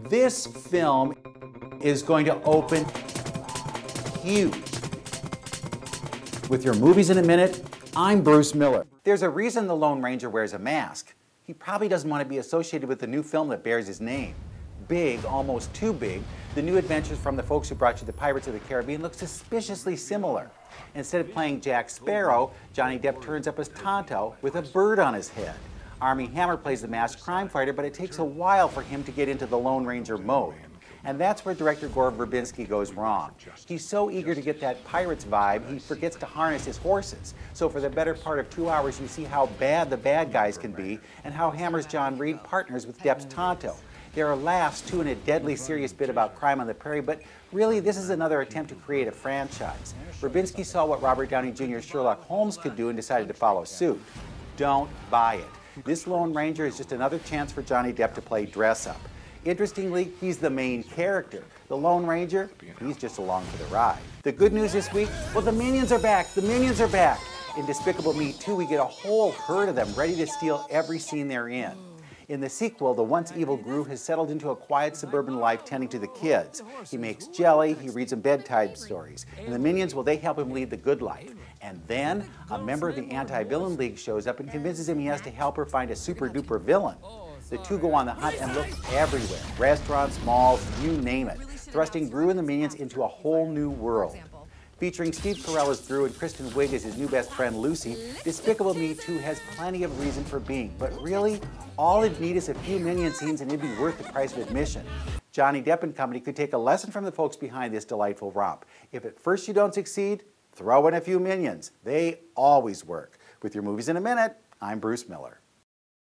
This film is going to open huge. With your movies in a minute, I'm Bruce Miller. There's a reason the Lone Ranger wears a mask. He probably doesn't want to be associated with the new film that bears his name. Big, almost too big, the new adventures from the folks who brought you the Pirates of the Caribbean look suspiciously similar. Instead of playing Jack Sparrow, Johnny Depp turns up as Tonto with a bird on his head. Armie Hammer plays the masked crime fighter, but it takes a while for him to get into the Lone Ranger mode. And that's where director Gore Verbinski goes wrong. He's so eager to get that Pirates vibe, he forgets to harness his horses. So for the better part of 2 hours, you see how bad the bad guys can be and how Hammer's John Reed partners with Depp's Tonto. There are laughs, too, in a deadly serious bit about crime on the prairie, but really this is another attempt to create a franchise. Verbinski saw what Robert Downey Jr.'s Sherlock Holmes could do and decided to follow suit. Don't buy it. This Lone Ranger is just another chance for Johnny Depp to play dress-up. Interestingly, he's the main character. The Lone Ranger, he's just along for the ride. The good news this week, well, the Minions are back. The Minions are back. In Despicable Me 2, we get a whole herd of them ready to steal every scene they're in. In the sequel, the once evil Gru has settled into a quiet suburban life tending to the kids. He makes jelly, he reads them bedtime stories. And the Minions, well, they help him lead the good life. And then, a member of the Anti-Villain League shows up and convinces him he has to help her find a super-duper villain. The two go on the hunt and look everywhere. Restaurants, malls, you name it. Thrusting Gru and the Minions into a whole new world. Featuring Steve Carell as Gru and Kristen Wiig as his new best friend Lucy, Despicable Me 2 has plenty of reason for being. But really, all it'd need is a few Minion scenes and it'd be worth the price of admission. Johnny Depp and company could take a lesson from the folks behind this delightful romp. If at first you don't succeed, throw in a few Minions. They always work. With your movies in a minute, I'm Bruce Miller.